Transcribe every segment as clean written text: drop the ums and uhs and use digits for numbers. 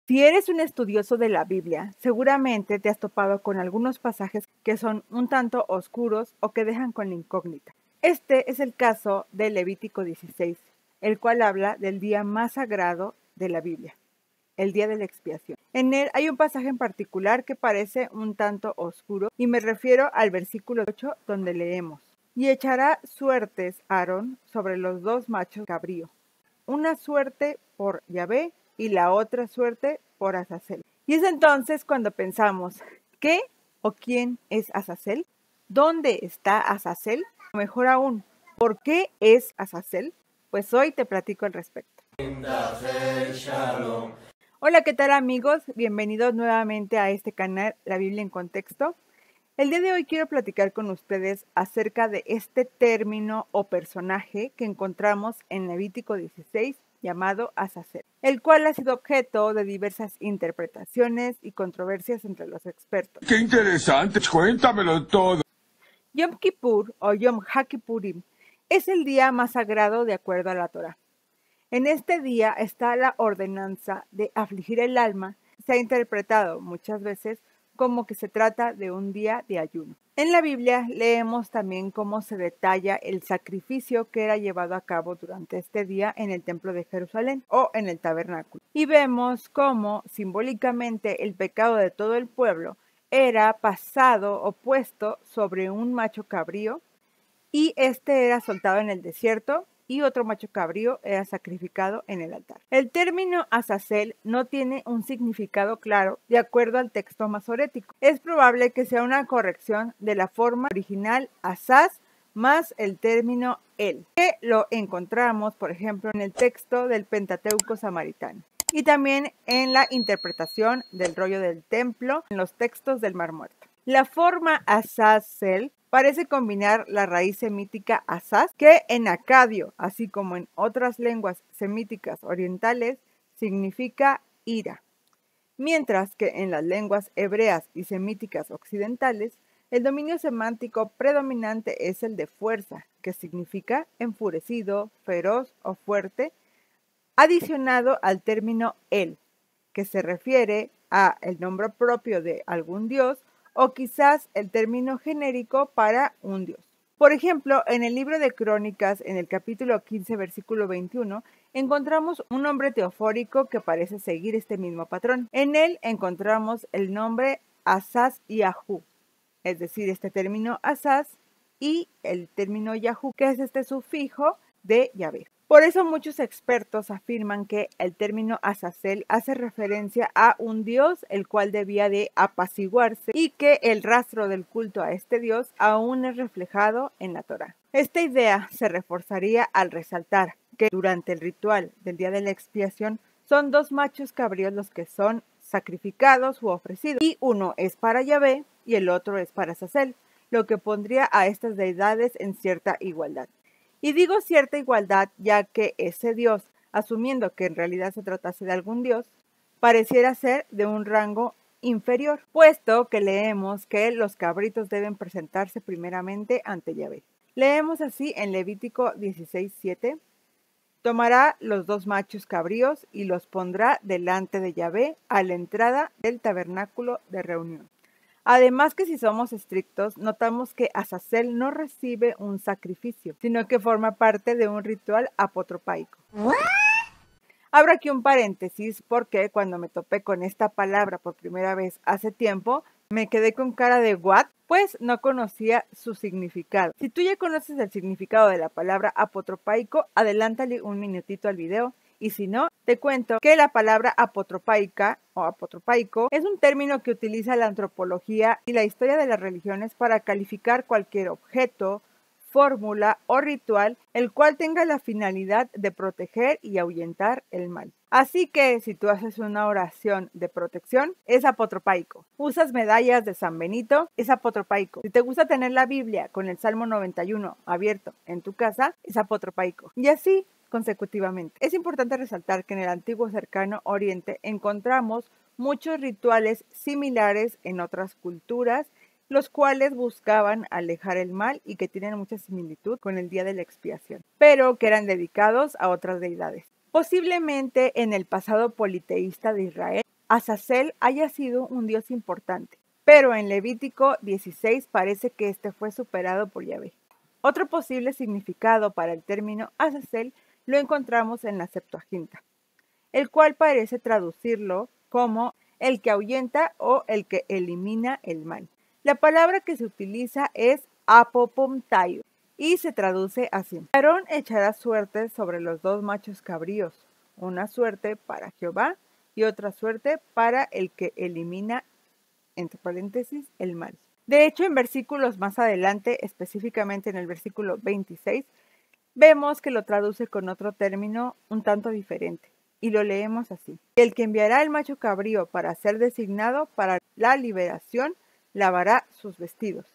Si eres un estudioso de la Biblia, seguramente te has topado con algunos pasajes que son un tanto oscuros o que dejan con la incógnita. Este es el caso de Levítico 16, el cual habla del día más sagrado de la Biblia, el día de la expiación. En él hay un pasaje en particular que parece un tanto oscuro y me refiero al versículo 8 donde leemos: y echará suertes Aarón sobre los dos machos cabrío, una suerte por Yahvé y la otra suerte por Azazel. Y es entonces cuando pensamos, ¿qué o quién es Azazel? ¿Dónde está Azazel? O mejor aún, ¿por qué es Azazel? Pues hoy te platico al respecto. Hola, ¿qué tal amigos? Bienvenidos nuevamente a este canal, La Biblia en Contexto. El día de hoy quiero platicar con ustedes acerca de este término o personaje que encontramos en Levítico 16 llamado Azazel, el cual ha sido objeto de diversas interpretaciones y controversias entre los expertos. ¡Qué interesante! Cuéntamelo todo. Yom Kippur o Yom HaKippurim es el día más sagrado de acuerdo a la Torá. En este día está la ordenanza de afligir el alma. Se ha interpretado muchas veces como que se trata de un día de ayuno. En la Biblia leemos también cómo se detalla el sacrificio que era llevado a cabo durante este día en el templo de Jerusalén o en el tabernáculo. Y vemos cómo simbólicamente el pecado de todo el pueblo era pasado o puesto sobre un macho cabrío y este era soltado en el desierto y otro macho cabrío era sacrificado en el altar. El término Azazel no tiene un significado claro de acuerdo al texto masorético. Es probable que sea una corrección de la forma original Azaz más el término El, que lo encontramos, por ejemplo, en el texto del Pentateuco samaritano y también en la interpretación del rollo del templo en los textos del Mar Muerto. La forma Azazel parece combinar la raíz semítica Azaz, que en acadio, así como en otras lenguas semíticas orientales, significa ira, mientras que en las lenguas hebreas y semíticas occidentales, el dominio semántico predominante es el de fuerza, que significa enfurecido, feroz o fuerte, adicionado al término El, que se refiere a el nombre propio de algún dios o quizás el término genérico para un dios. Por ejemplo, en el libro de Crónicas, en el capítulo 15, versículo 21, encontramos un nombre teofórico que parece seguir este mismo patrón. En él encontramos el nombre Azaz Yahu, es decir, este término Azaz y el término Yahu, que es este sufijo de Yahvé. Por eso muchos expertos afirman que el término Azazel hace referencia a un dios el cual debía de apaciguarse y que el rastro del culto a este dios aún es reflejado en la Torá. Esta idea se reforzaría al resaltar que durante el ritual del día de la expiación son dos machos cabríos los que son sacrificados u ofrecidos y uno es para Yahvé y el otro es para Azazel, lo que pondría a estas deidades en cierta igualdad. Y digo cierta igualdad ya que ese dios, asumiendo que en realidad se tratase de algún dios, pareciera ser de un rango inferior, puesto que leemos que los cabritos deben presentarse primeramente ante Yahvé. Leemos así en Levítico 16:7: tomará los dos machos cabríos y los pondrá delante de Yahvé a la entrada del tabernáculo de reunión. Además que si somos estrictos, notamos que Azazel no recibe un sacrificio, sino que forma parte de un ritual apotropaico. Abro aquí un paréntesis porque cuando me topé con esta palabra por primera vez hace tiempo, me quedé con cara de ¿what? Pues no conocía su significado. Si tú ya conoces el significado de la palabra apotropaico, adelántale un minutito al video. Y si no, te cuento que la palabra apotropaica o apotropaico es un término que utiliza la antropología y la historia de las religiones para calificar cualquier objeto, fórmula o ritual el cual tenga la finalidad de proteger y ahuyentar el mal. Así que si tú haces una oración de protección, es apotropaico. Usas medallas de San Benito, es apotropaico. Si te gusta tener la Biblia con el Salmo 91 abierto en tu casa, es apotropaico. Y así consecutivamente. Es importante resaltar que en el antiguo cercano Oriente encontramos muchos rituales similares en otras culturas, los cuales buscaban alejar el mal y que tienen mucha similitud con el día de la expiación, pero que eran dedicados a otras deidades. Posiblemente en el pasado politeísta de Israel, Azazel haya sido un dios importante, pero en Levítico 16 parece que este fue superado por Yahvé. Otro posible significado para el término Azazel lo encontramos en la Septuaginta, el cual parece traducirlo como el que ahuyenta o el que elimina el mal. La palabra que se utiliza es apopomtaio y se traduce así: Aarón echará suerte sobre los dos machos cabríos, una suerte para Jehová y otra suerte para el que elimina, entre paréntesis, el mal. De hecho, en versículos más adelante, específicamente en el versículo 26, vemos que lo traduce con otro término un tanto diferente, y lo leemos así: el que enviará el macho cabrío para ser designado para la liberación, lavará sus vestidos,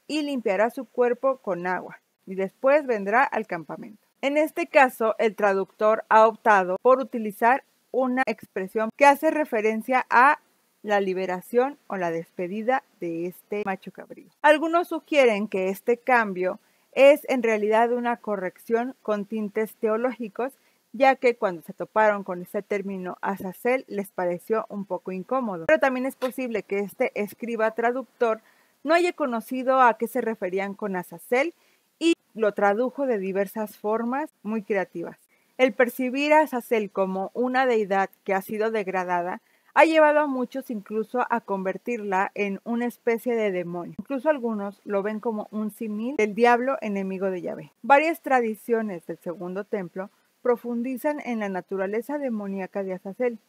y limpiará su cuerpo con agua, y después vendrá al campamento. En este caso, el traductor ha optado por utilizar una expresión que hace referencia a la liberación o la despedida de este macho cabrío. Algunos sugieren que este cambio es en realidad una corrección con tintes teológicos, ya que cuando se toparon con este término Azazel les pareció un poco incómodo. Pero también es posible que este escriba traductor no haya conocido a qué se referían con Azazel y lo tradujo de diversas formas muy creativas. El percibir a Azazel como una deidad que ha sido degradada ha llevado a muchos incluso a convertirla en una especie de demonio. Incluso algunos lo ven como un símil del diablo enemigo de Yahvé. Varias tradiciones del Segundo Templo profundizan en la naturaleza demoníaca de Azazel.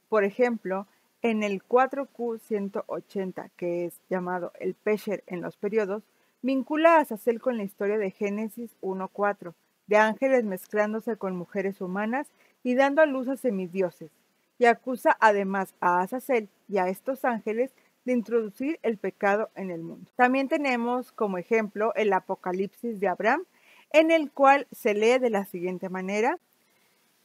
Por ejemplo, en el 4Q180, que es llamado el Pesher en los periodos, vincula a Azazel con la historia de Génesis 1:4, de ángeles mezclándose con mujeres humanas y dando a luz a semidioses, y acusa además a Azazel y a estos ángeles de introducir el pecado en el mundo. También tenemos como ejemplo el Apocalipsis de Abraham, en el cual se lee de la siguiente manera: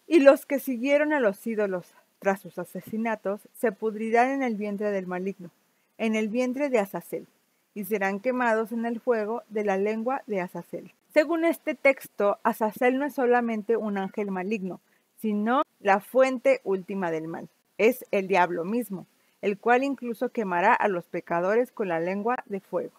y los que siguieron a los ídolos tras sus asesinatos se pudrirán en el vientre del maligno, en el vientre de Azazel, y serán quemados en el fuego de la lengua de Azazel. Según este texto, Azazel no es solamente un ángel maligno, sino la fuente última del mal. Es el diablo mismo, el cual incluso quemará a los pecadores con la lengua de fuego.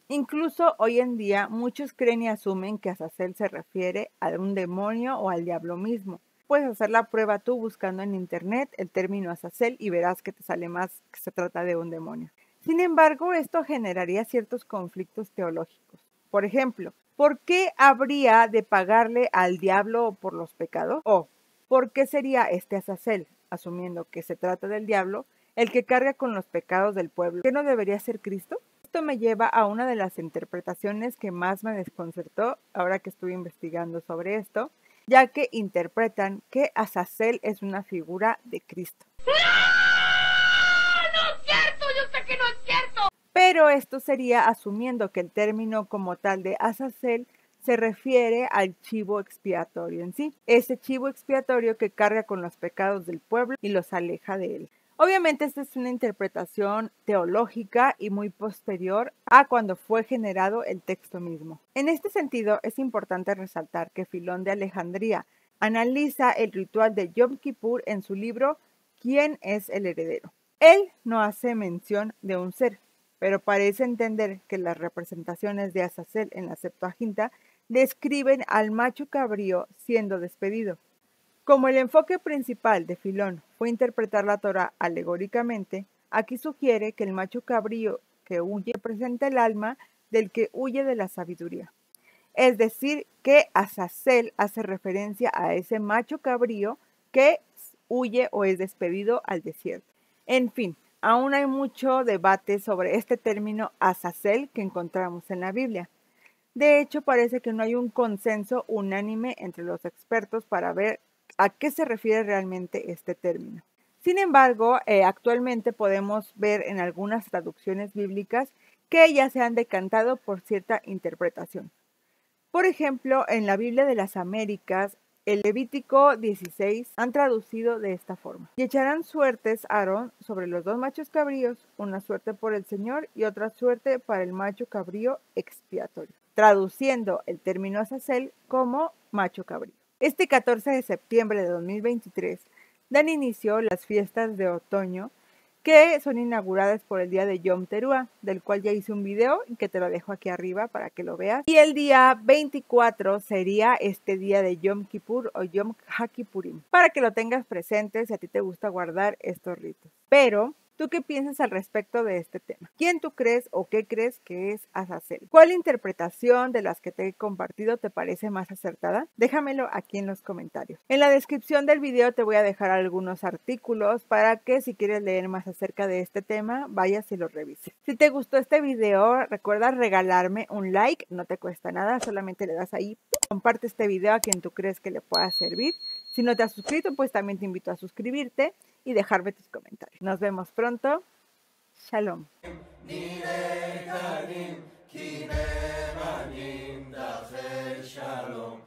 Incluso hoy en día muchos creen y asumen que Azazel se refiere a un demonio o al diablo mismo. Puedes hacer la prueba tú buscando en internet el término Azazel y verás que te sale más que se trata de un demonio. Sin embargo, esto generaría ciertos conflictos teológicos. Por ejemplo, ¿por qué habría de pagarle al diablo por los pecados? ¿O por qué sería este Azazel, asumiendo que se trata del diablo, el que carga con los pecados del pueblo? ¿Qué no debería ser Cristo? Esto me lleva a una de las interpretaciones que más me desconcertó ahora que estuve investigando sobre esto, ya que interpretan que Azazel es una figura de Cristo. ¡No! ¡No es cierto! ¡Yo sé que no es cierto! Pero esto sería asumiendo que el término como tal de Azazel se refiere al chivo expiatorio en sí, ese chivo expiatorio que carga con los pecados del pueblo y los aleja de él. Obviamente esta es una interpretación teológica y muy posterior a cuando fue generado el texto mismo. En este sentido, es importante resaltar que Filón de Alejandría analiza el ritual de Yom Kippur en su libro ¿Quién es el heredero? Él no hace mención de un ser, pero parece entender que las representaciones de Azazel en la Septuaginta describen al macho cabrío siendo despedido. Como el enfoque principal de Filón fue interpretar la Torá alegóricamente, aquí sugiere que el macho cabrío que huye representa el alma del que huye de la sabiduría. Es decir, que Azazel hace referencia a ese macho cabrío que huye o es despedido al desierto. En fin, aún hay mucho debate sobre este término Azazel que encontramos en la Biblia. De hecho, parece que no hay un consenso unánime entre los expertos para ver a qué se refiere realmente este término. Sin embargo, actualmente podemos ver en algunas traducciones bíblicas que ya se han decantado por cierta interpretación. Por ejemplo, en la Biblia de las Américas, el Levítico 16 han traducido de esta forma: y echarán suertes Aarón sobre los dos machos cabríos, una suerte por el Señor y otra suerte para el macho cabrío expiatorio, traduciendo el término Azazel como macho cabrío. Este 14 de septiembre de 2023 dan inicio las fiestas de otoño que son inauguradas por el día de Yom Teruah, del cual ya hice un video y que te lo dejo aquí arriba para que lo veas. Y el día 24 sería este día de Yom Kippur o Yom HaKippurim, para que lo tengas presente si a ti te gusta guardar estos ritos. Pero, ¿tú qué piensas al respecto de este tema? ¿Quién tú crees o qué crees que es Azazel? ¿Cuál interpretación de las que te he compartido te parece más acertada? Déjamelo aquí en los comentarios. En la descripción del video te voy a dejar algunos artículos para que si quieres leer más acerca de este tema, vayas y los revises. Si te gustó este video, recuerda regalarme un like, no te cuesta nada, solamente le das ahí, comparte este video a quien tú crees que le pueda servir. Si no te has suscrito, pues también te invito a suscribirte y dejarme tus comentarios. Nos vemos pronto. Shalom. Shalom.